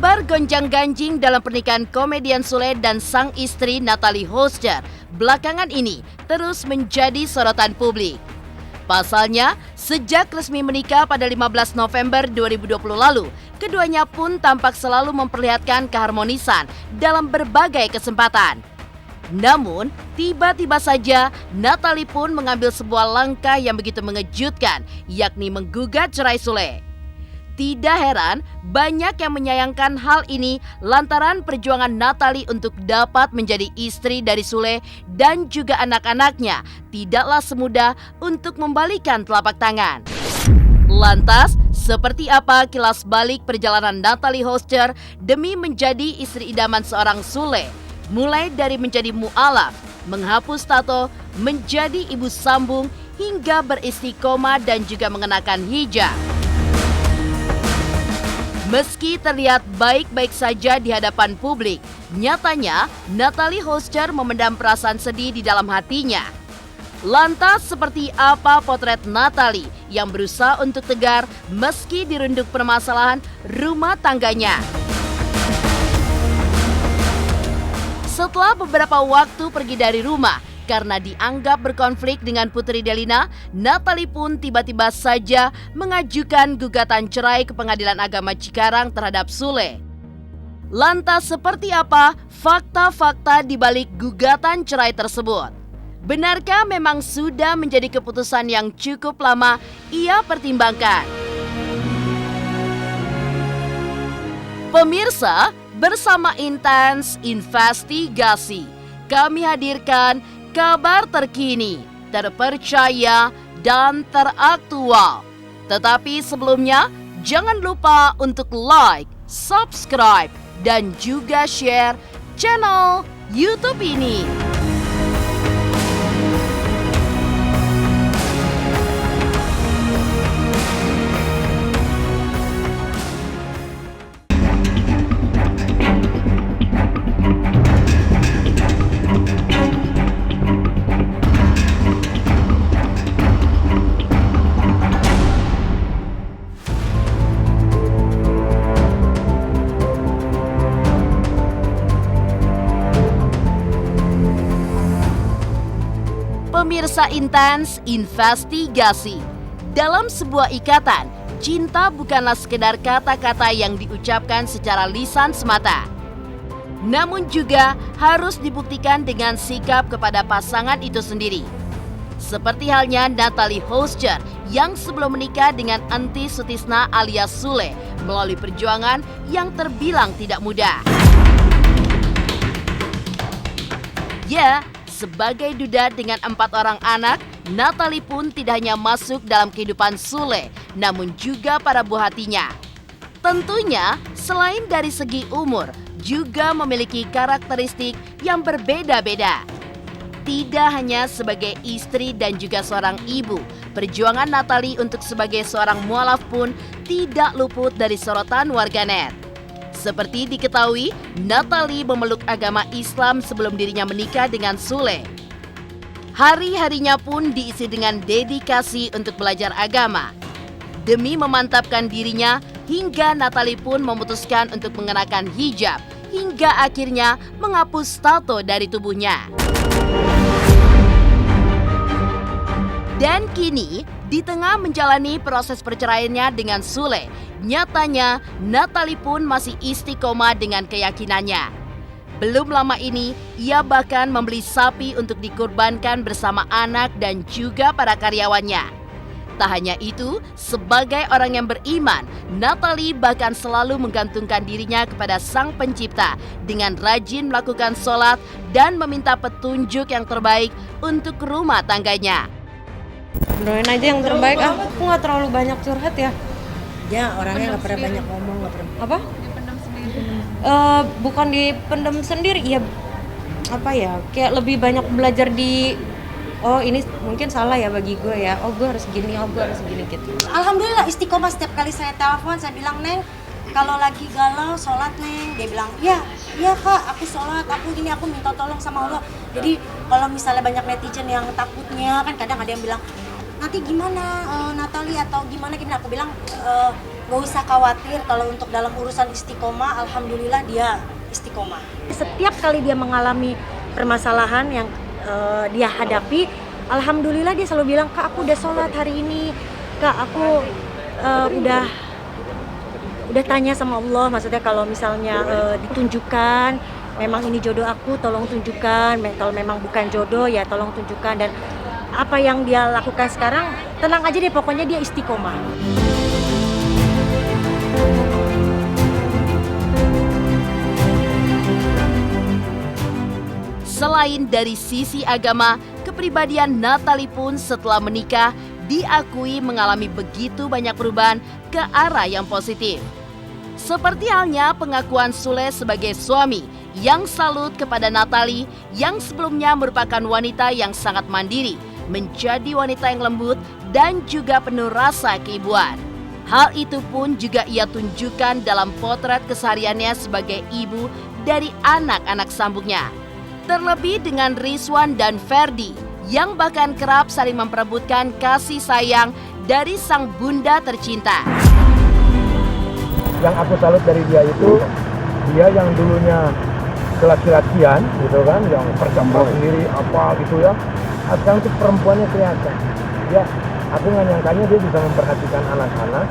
Kabar gonjang-ganjing dalam pernikahan komedian Sule dan sang istri Natalie Holscher belakangan ini terus menjadi sorotan publik. Pasalnya, sejak resmi menikah pada 15 November 2020 lalu, keduanya pun tampak selalu memperlihatkan keharmonisan dalam berbagai kesempatan. Namun, tiba-tiba saja Natalie pun mengambil sebuah langkah yang begitu mengejutkan, yakni menggugat cerai Sule. Tidak heran, banyak yang menyayangkan hal ini lantaran perjuangan Natalie untuk dapat menjadi istri dari Sule dan juga anak-anaknya tidaklah semudah untuk membalikan telapak tangan. Lantas, seperti apa kilas balik perjalanan Natalie Holscher demi menjadi istri idaman seorang Sule? Mulai dari menjadi mu'alaf, menghapus tato, menjadi ibu sambung, hingga beristiqomah dan juga mengenakan hijab. Meski terlihat baik-baik saja di hadapan publik, nyatanya Natalie Holscher memendam perasaan sedih di dalam hatinya. Lantas seperti apa potret Natalie yang berusaha untuk tegar meski dirundung permasalahan rumah tangganya? Setelah beberapa waktu pergi dari rumah karena dianggap berkonflik dengan Putri Delina, Natalie pun tiba-tiba saja mengajukan gugatan cerai ke Pengadilan Agama Cikarang terhadap Sule. Lantas seperti apa fakta-fakta di balik gugatan cerai tersebut? Benarkah memang sudah menjadi keputusan yang cukup lama ia pertimbangkan? Pemirsa, bersama Intens Investigasi, kami hadirkan kabar terkini, terpercaya, dan teraktual. Tetapi sebelumnya, jangan lupa untuk like, subscribe, dan juga share channel YouTube ini. Pemirsa Intens Investigasi, dalam sebuah ikatan, cinta bukanlah sekedar kata-kata yang diucapkan secara lisan semata. Namun juga harus dibuktikan dengan sikap kepada pasangan itu sendiri. Seperti halnya Natalie Holscher yang sebelum menikah dengan Enty Sutisna alias Sule melalui perjuangan yang terbilang tidak mudah. Ya, sebagai duda dengan 4 orang anak, Natalie pun tidak hanya masuk dalam kehidupan Sule, namun juga para buah hatinya. Tentunya, selain dari segi umur, juga memiliki karakteristik yang berbeda-beda. Tidak hanya sebagai istri dan juga seorang ibu, perjuangan Natalie untuk sebagai seorang mualaf pun tidak luput dari sorotan warganet. Seperti diketahui, Natalie memeluk agama Islam sebelum dirinya menikah dengan Sule. Hari-harinya pun diisi dengan dedikasi untuk belajar agama. Demi memantapkan dirinya, hingga Natalie pun memutuskan untuk mengenakan hijab, hingga akhirnya menghapus tato dari tubuhnya. Dan kini, di tengah menjalani proses perceraiannya dengan Sule, nyatanya Natalie pun masih istiqomah dengan keyakinannya. Belum lama ini, ia bahkan membeli sapi untuk dikurbankan bersama anak dan juga para karyawannya. Tak hanya itu, sebagai orang yang beriman, Natalie bahkan selalu menggantungkan dirinya kepada Sang Pencipta dengan rajin melakukan sholat dan meminta petunjuk yang terbaik untuk rumah tangganya. Doain aja yang terbaik. Aku nggak terlalu banyak curhat ya. Ya, orangnya nggak pernah banyak ngomong, nggak pernah. Apa? Dipendam sendiri. Bukan dipendam sendiri, ya apa ya? Kayak lebih banyak belajar di. Oh ini mungkin salah ya bagi gue ya. Oh gue harus gini, oh gue harus gini gitu. Alhamdulillah istiqomah, setiap kali saya telepon saya bilang, Neng, kalau lagi galau sholat Neng. Dia bilang, iya kak, aku sholat, aku gini, aku minta tolong sama Allah. Jadi kalau misalnya banyak netizen yang takutnya, kan kadang ada yang bilang, nanti gimana Natalie atau gimana, aku bilang nggak usah khawatir kalau untuk dalam urusan istiqomah, alhamdulillah dia istiqomah. Setiap kali dia mengalami permasalahan yang dia hadapi, alhamdulillah dia selalu bilang, Kak, aku udah sholat hari ini, Kak, aku udah tanya sama Allah, maksudnya kalau misalnya ditunjukkan memang ini jodoh aku, tolong tunjukkan, kalau memang bukan jodoh ya tolong tunjukkan. Dan apa yang dia lakukan sekarang, tenang aja deh, pokoknya dia istiqomah. Selain dari sisi agama, kepribadian Natalie pun setelah menikah diakui mengalami begitu banyak perubahan ke arah yang positif. Seperti halnya pengakuan Sule sebagai suami yang salut kepada Natalie yang sebelumnya merupakan wanita yang sangat mandiri, menjadi wanita yang lembut dan juga penuh rasa keibuan. Hal itu pun juga ia tunjukkan dalam potret kesehariannya sebagai ibu dari anak-anak sambungnya. Terlebih dengan Rizwan dan Ferdi yang bahkan kerap saling memperebutkan kasih sayang dari sang bunda tercinta. Yang aku salut dari dia itu, dia yang dulunya laki-lakian gitu kan, yang percambang sendiri apa gitu ya, sekarang itu perempuannya kelihatan. Ya, aku nggak nyangkanya dia bisa memperhatikan anak-anak,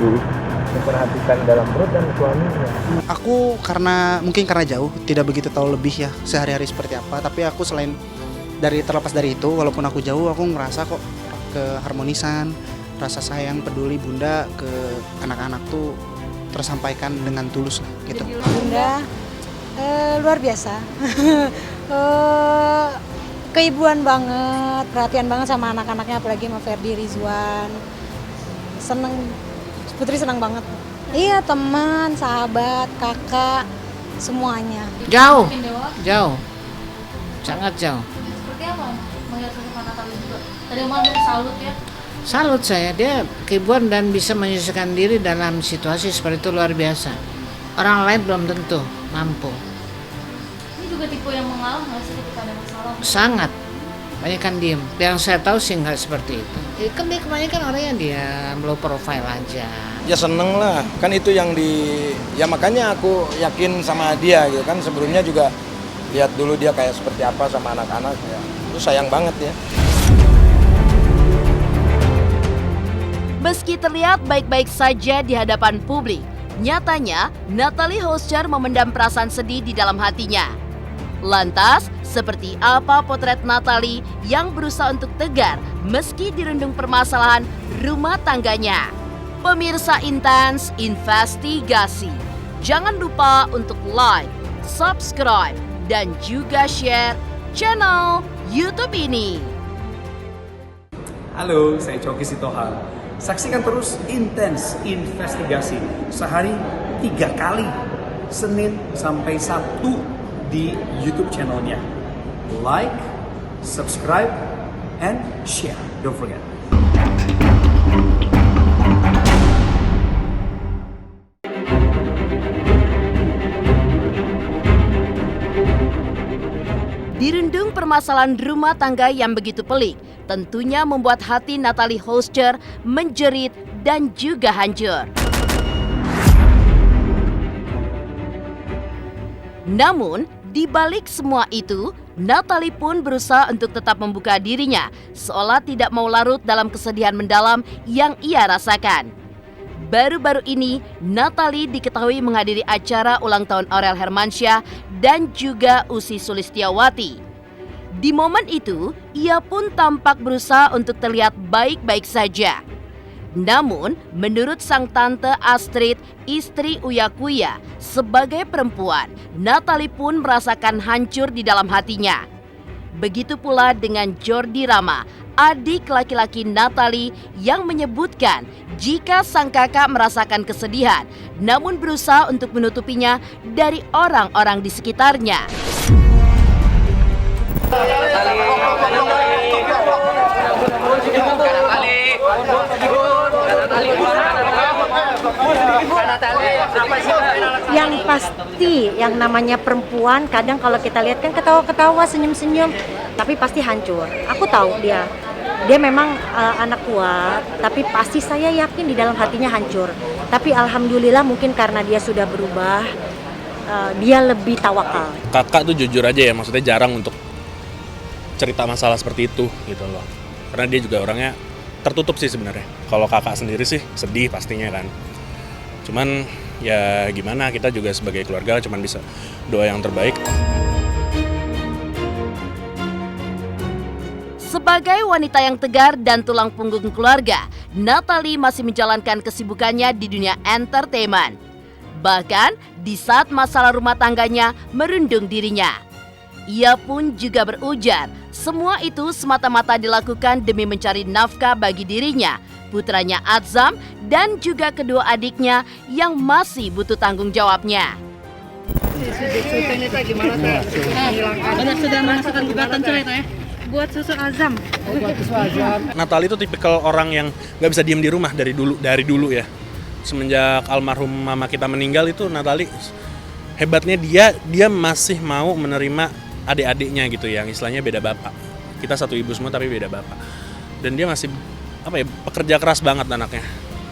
memperhatikan dalam perut dan suaminya. Aku mungkin karena jauh, tidak begitu tahu lebih ya sehari-hari seperti apa. Tapi aku terlepas dari itu, walaupun aku jauh, aku ngerasa kok keharmonisan, rasa sayang, peduli bunda ke anak-anak tuh tersampaikan dengan tulus lah, gitu. Bunda luar biasa, keibuan banget, perhatian banget sama anak-anaknya, apalagi sama Ferdi, Rizwan. Putri senang banget. Iya, teman, sahabat, kakak, semuanya. Jauh, sangat jauh. Seperti apa melihat sosok Natalie juga? Tadi malam salut ya? Salut saya, dia keibuan dan bisa menyesuaikan diri dalam situasi seperti itu luar biasa. Orang lain belum tentu mampu. Ini juga tipe yang mengalah nggak sih ketika ada masalah? Sangat, banyak kan diem. Yang saya tahu sih nggak seperti itu. Kan dia kebanyakan orangnya diam, low profile aja. Ya seneng lah, kan itu yang ya makanya aku yakin sama dia gitu kan. Sebelumnya juga lihat dulu dia kayak seperti apa sama anak-anak ya. Itu sayang banget ya. Meski terlihat baik-baik saja di hadapan publik, nyatanya Natalie Hoscher memendam perasaan sedih di dalam hatinya. Lantas, seperti apa potret Natalie yang berusaha untuk tegar meski dirundung permasalahan rumah tangganya? Pemirsa Intens Investigasi, jangan lupa untuk like, subscribe, dan juga share channel YouTube ini. Halo, saya Coki Sitohang. Saksikan terus Intens Investigasi sehari 3 kali, Senin sampai Sabtu di YouTube channelnya. Like, subscribe, and share. Don't forget. Dirundung permasalahan rumah tangga yang begitu pelik, tentunya membuat hati Natalie Hoscher menjerit dan juga hancur. Namun, di balik semua itu, Natalie pun berusaha untuk tetap membuka dirinya, seolah tidak mau larut dalam kesedihan mendalam yang ia rasakan. Baru-baru ini, Natalie diketahui menghadiri acara ulang tahun Aurel Hermansyah dan juga Ussy Sulistyawati. Di momen itu, ia pun tampak berusaha untuk terlihat baik-baik saja. Namun, menurut sang tante Astrid, istri Uya Kuya, sebagai perempuan, Natalie pun merasakan hancur di dalam hatinya. Begitu pula dengan Jordi Rama, adik laki-laki Natalie, yang menyebutkan jika sang kakak merasakan kesedihan, namun berusaha untuk menutupinya dari orang-orang di sekitarnya. Yang pasti, yang namanya perempuan kadang kalau kita lihat kan ketawa-ketawa, senyum-senyum, tapi pasti hancur. Aku tahu dia memang anak kuat, tapi pasti saya yakin di dalam hatinya hancur. Tapi alhamdulillah mungkin karena dia sudah berubah, dia lebih tawakal. Kakak tuh jujur aja ya, maksudnya jarang untuk cerita masalah seperti itu gitu loh. Karena dia juga orangnya tertutup sih sebenarnya. Kalau kakak sendiri sih sedih pastinya kan. Cuman ya gimana, kita juga sebagai keluarga cuman bisa doa yang terbaik. Sebagai wanita yang tegar dan tulang punggung keluarga, Natalie masih menjalankan kesibukannya di dunia entertainment. Bahkan di saat masalah rumah tangganya merundung dirinya. Ia pun juga berujar, semua itu semata-mata dilakukan demi mencari nafkah bagi dirinya, putranya Azam, dan juga kedua adiknya yang masih butuh tanggung jawabnya. Sudah menghasilkan gugatan cerai ya? Buat susu Azam. Natalie itu tipikal orang yang nggak bisa diem di rumah dari dulu ya. Semenjak almarhum mama kita meninggal itu Natalie hebatnya dia masih mau menerima adik-adiknya gitu yang istilahnya beda bapak. Kita satu ibu semua tapi beda bapak. Dan dia masih pekerja keras banget anaknya.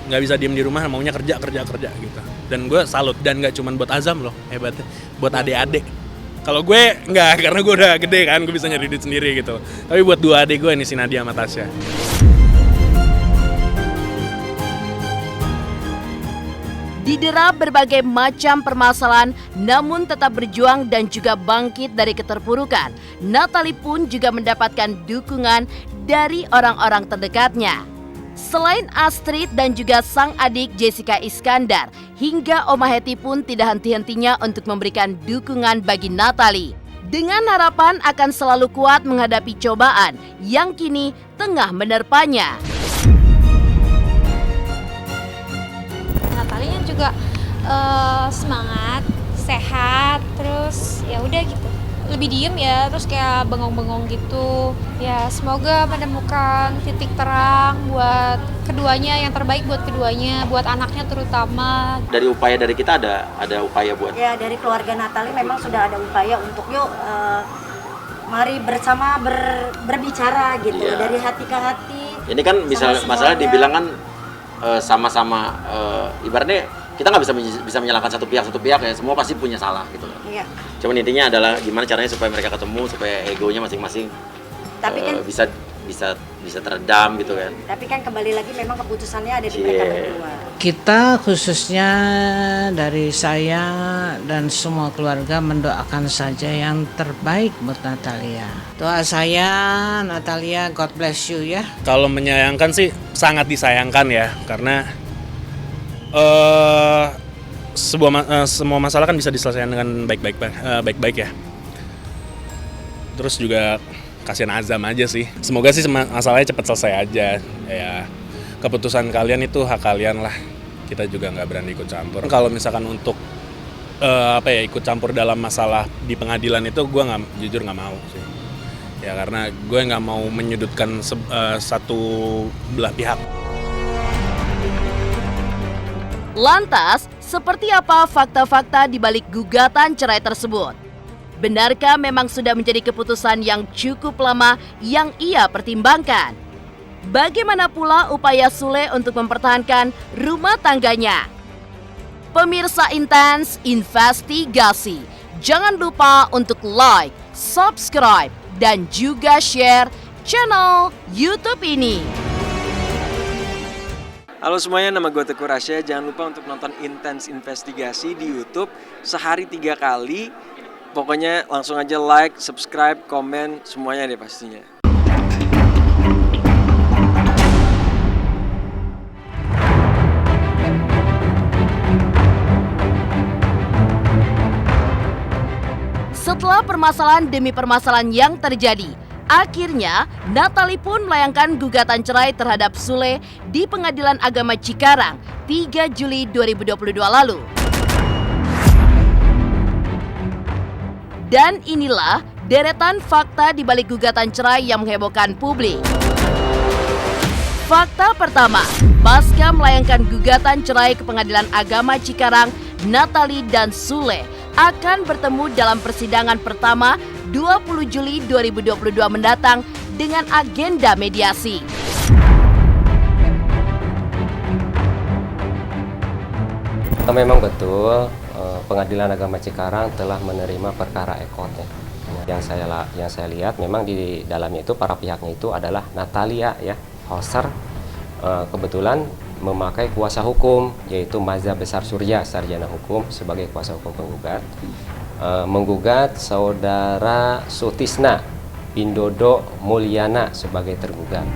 Nggak bisa diem di rumah, maunya kerja gitu. Dan gue salut, dan nggak cuma buat Azam loh hebatnya, buat adik-adik. Kalau gue enggak, karena gue udah gede kan, gue bisa nyari duit sendiri gitu. Tapi buat dua adik gue ini, si Nadia sama Tasya. Didera berbagai macam permasalahan, namun tetap berjuang dan juga bangkit dari keterpurukan. Natalie pun juga mendapatkan dukungan dari orang-orang terdekatnya. Selain Astrid dan juga sang adik Jessica Iskandar, hingga Oma Hetty pun tidak henti-hentinya untuk memberikan dukungan bagi Natalie. Dengan harapan akan selalu kuat menghadapi cobaan yang kini tengah menerpanya. Natalie juga semangat, sehat, terus ya udah gitu. Lebih diem ya, terus kayak bengong-bengong gitu. Ya semoga menemukan titik terang buat keduanya, yang terbaik buat keduanya, buat anaknya terutama. Dari upaya dari kita ada upaya buat? Ya dari keluarga Natalie memang sudah ada upaya untuk mari bersama berbicara gitu, dari hati ke hati. Ini kan masalah dibilang kan sama-sama ibaratnya kita nggak bisa menyalahkan satu pihak ya, semua pasti punya salah gitu. Iya. Cuman intinya adalah gimana caranya supaya mereka ketemu, supaya egonya masing-masing bisa teredam gitu kan. Tapi kan kembali lagi memang keputusannya ada di mereka berdua. Kita khususnya dari saya dan semua keluarga mendoakan saja yang terbaik buat Natalia. Doa saya, Natalia, God bless you ya. Kalau menyayangkan sih sangat disayangkan ya, karena semua masalah kan bisa diselesaikan dengan baik-baik ya. Terus juga kasihan Azam aja sih. Semoga sih masalahnya cepat selesai aja. Ya keputusan kalian itu hak kalian lah. Kita juga nggak berani ikut campur. Kalau misalkan untuk ikut campur dalam masalah di pengadilan itu, gue jujur nggak mau sih. Ya karena gue nggak mau menyudutkan satu belah pihak. Lantas, seperti apa fakta-fakta di balik gugatan cerai tersebut? Benarkah memang sudah menjadi keputusan yang cukup lama yang ia pertimbangkan? Bagaimana pula upaya Sule untuk mempertahankan rumah tangganya? Pemirsa Intens Investigasi, jangan lupa untuk like, subscribe, dan juga share channel YouTube ini. Halo semuanya, nama gue Teguh Rasya. Jangan lupa untuk nonton Intens Investigasi di YouTube sehari 3 kali. Pokoknya langsung aja like, subscribe, komen, semuanya deh pastinya. Setelah permasalahan demi permasalahan yang terjadi, akhirnya Natalie pun melayangkan gugatan cerai terhadap Sule di Pengadilan Agama Cikarang 3 Juli 2022 lalu. Dan inilah deretan fakta di balik gugatan cerai yang menghebohkan publik. Fakta pertama, pasca melayangkan gugatan cerai ke Pengadilan Agama Cikarang, Natalie dan Sule akan bertemu dalam persidangan pertama 20 Juli 2022 mendatang dengan agenda mediasi. Memang betul Pengadilan Agama Cikarang telah menerima perkara ekotnya. Yang saya lihat memang di dalamnya itu para pihaknya itu adalah Natalia ya, hoster kebetulan memakai kuasa hukum yaitu Mazhab Besar Surya Sarjana Hukum sebagai kuasa hukum penggugat, menggugat saudara Sutisna Pindodo Mulyana sebagai tergugat.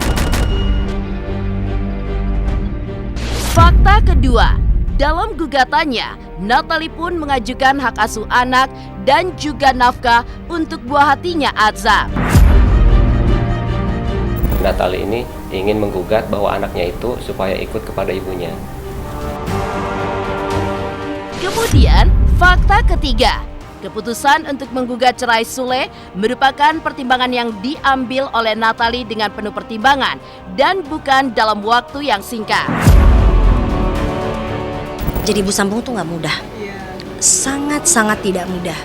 Fakta kedua, dalam gugatannya, Natalie pun mengajukan hak asuh anak dan juga nafkah untuk buah hatinya Azam. Natalie ini ingin menggugat bahwa anaknya itu supaya ikut kepada ibunya. Kemudian, fakta ketiga, keputusan untuk menggugat cerai Sule merupakan pertimbangan yang diambil oleh Natalie dengan penuh pertimbangan dan bukan dalam waktu yang singkat. Jadi ibu sambung tuh nggak mudah, sangat-sangat tidak mudah.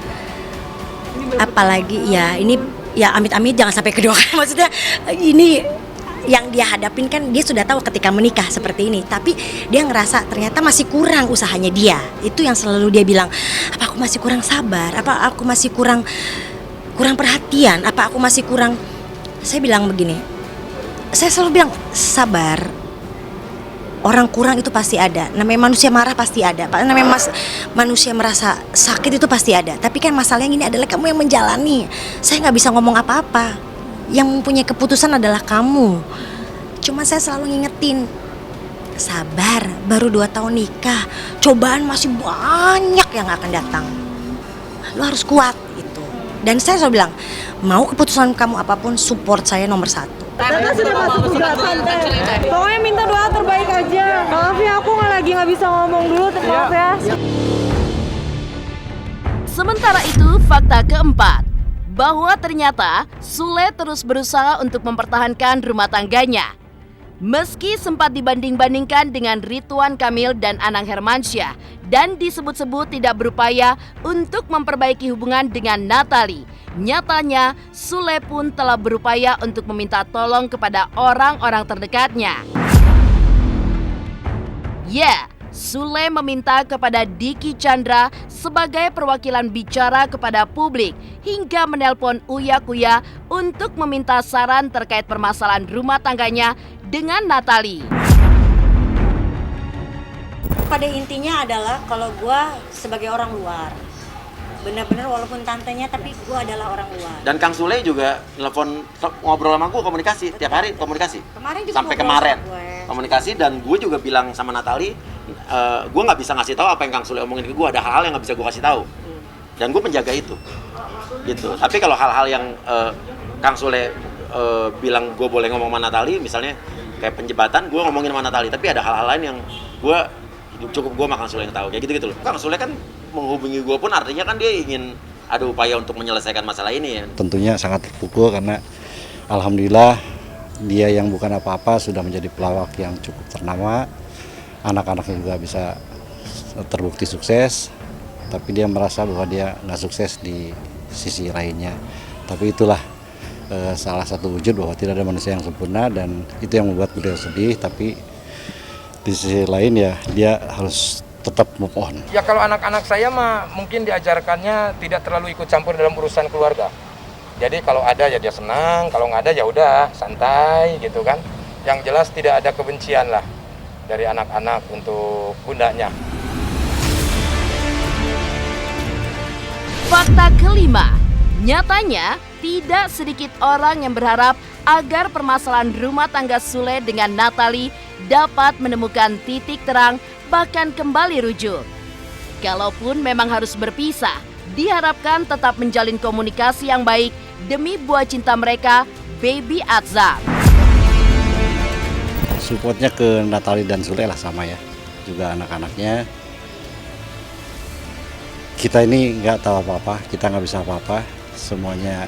Apalagi ya ini ya amit-amit jangan sampai kedua kali. Maksudnya ini yang dia hadapin kan dia sudah tahu ketika menikah seperti ini, tapi dia ngerasa ternyata masih kurang usahanya dia. Itu yang selalu dia bilang, apa aku masih kurang sabar, apa aku masih kurang perhatian, apa aku masih kurang. Saya bilang begini, saya selalu bilang sabar. Orang kurang itu pasti ada, namanya manusia marah pasti ada, namanya manusia merasa sakit itu pasti ada. Tapi kan masalahnya ini adalah kamu yang menjalani. Saya nggak bisa ngomong apa-apa. Yang mempunyai keputusan adalah kamu. Cuma saya selalu ngingetin, sabar, baru 2 tahun nikah, cobaan masih banyak yang akan datang. Lo harus kuat itu. Dan saya selalu bilang, mau keputusan kamu apapun, support saya nomor 1. Tata sudah masuk gugatan, Teh. Pokoknya minta doa terbaik aja. Maaf ya, aku nggak bisa ngomong dulu, maaf ya. Sementara itu, fakta keempat, bahwa ternyata Sule terus berusaha untuk mempertahankan rumah tangganya. Meski sempat dibanding-bandingkan dengan Ridwan Kamil dan Anang Hermansyah dan disebut-sebut tidak berupaya untuk memperbaiki hubungan dengan Natalie, nyatanya Sule pun telah berupaya untuk meminta tolong kepada orang-orang terdekatnya. Ya, Sule meminta kepada Diki Chandra sebagai perwakilan bicara kepada publik hingga menelpon Uya Kuya untuk meminta saran terkait permasalahan rumah tangganya dengan Natalie. Pada intinya adalah kalau gue sebagai orang luar, benar-benar walaupun tantenya tapi gue adalah orang luar. Dan Kang Sule juga telepon ngobrol sama gue, komunikasi tiap hari, komunikasi. Kemarin juga sampai kemarin komunikasi, dan gue juga bilang sama Natalie, gue nggak bisa ngasih tahu apa yang Kang Sule omongin ke gue, ada hal-hal yang nggak bisa gue kasih tahu. Dan gue menjaga itu, gitu. Tapi kalau hal-hal yang Kang Sule bilang gue boleh ngomong sama Natalie, misalnya kayak penjebatan, gue ngomongin sama Natalie. Tapi ada hal-hal lain yang gue cukup gue sama Kang Sule yang tahu, kayak gitu-gitu loh. Kang Sule kan menghubungi gue pun artinya kan dia ingin ada upaya untuk menyelesaikan masalah ini ya. Tentunya sangat terpukul karena alhamdulillah dia yang bukan apa-apa sudah menjadi pelawak yang cukup ternama. Anak-anaknya juga bisa terbukti sukses, tapi dia merasa bahwa dia nggak sukses di sisi lainnya. Tapi itulah salah satu wujud bahwa tidak ada manusia yang sempurna, dan itu yang membuat beliau sedih. Tapi di sisi lain ya dia harus tetap move on. Ya kalau anak-anak saya mah mungkin diajarkannya tidak terlalu ikut campur dalam urusan keluarga. Jadi kalau ada ya dia senang, kalau nggak ada ya udah santai gitu kan. Yang jelas tidak ada kebencian lah dari anak-anak untuk bundanya. Fakta kelima, nyatanya tidak sedikit orang yang berharap agar permasalahan rumah tangga Sule dengan Natalie dapat menemukan titik terang bahkan kembali rujuk. Kalaupun memang harus berpisah, diharapkan tetap menjalin komunikasi yang baik demi buah cinta mereka, Baby Azam. Supportnya ke Natalie dan Sule lah sama ya, juga anak-anaknya. Kita ini nggak tahu apa-apa, kita nggak bisa apa-apa, semuanya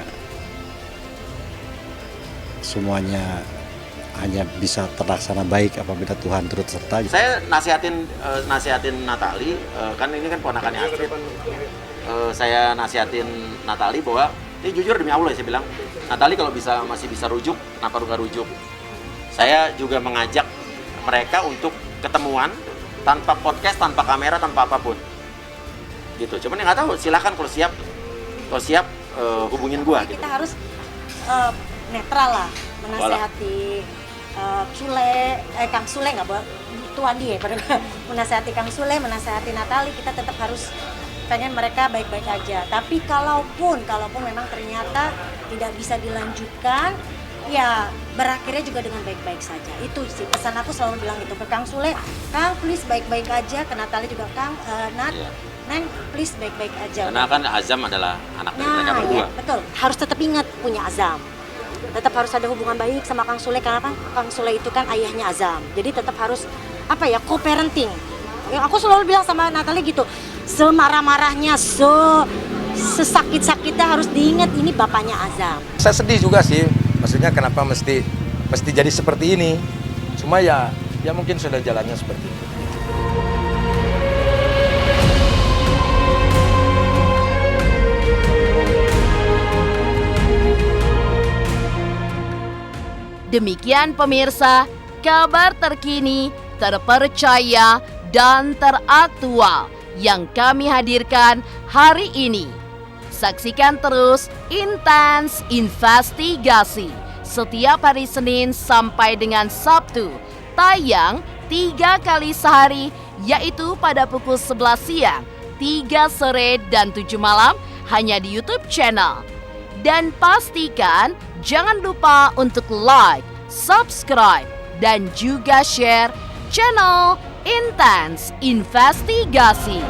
hanya bisa terlaksana baik apabila Tuhan turut serta. Saya nasihatin Natalie, kan ini kan ponakannya Astrid. Saya nasihatin Natalie bahwa ini jujur demi Allah, saya bilang, Natalie kalau masih bisa rujuk, kenapa nggak rujuk? Saya juga mengajak mereka untuk ketemuan tanpa podcast, tanpa kamera, tanpa apapun. Gitu. Cuman yang nggak tahu, silakan kalau siap hubungin gua. Gitu. Kita harus netral lah, menasehati Kang Sule nggak boleh Tuan dia, menasehati Kang Sule, menasehati Natali, kita tetap harus pengen mereka baik-baik aja. Tapi kalaupun memang ternyata tidak bisa dilanjutkan, ya berakhirnya juga dengan baik-baik saja. Itu sih pesan aku selalu bilang itu ke Kang Sule, Kang please baik-baik aja, ke Natali juga Kang, Neng please baik-baik aja. Karena kan Azam adalah anak dari mereka berdua. Ya, betul, harus tetap ingat punya Azam. Tetap harus ada hubungan baik sama Kang Sule, karena kan Kang Sule itu kan ayahnya Azam. Jadi tetap harus co-parenting. Aku selalu bilang sama Natali gitu, semarah-marahnya, sesakit-sakitnya harus diingat ini bapaknya Azam. Saya sedih juga sih, maksudnya kenapa mesti jadi seperti ini. Cuma ya mungkin sudah jalannya seperti itu. Demikian pemirsa, kabar terkini, terpercaya, dan teraktual yang kami hadirkan hari ini. Saksikan terus Intens Investigasi setiap hari Senin sampai dengan Sabtu, tayang 3 kali sehari, yaitu pada pukul 11 siang, 3 sore, dan 7 malam hanya di YouTube channel. Dan pastikan jangan lupa untuk like, subscribe, dan juga share channel Intens Investigasi.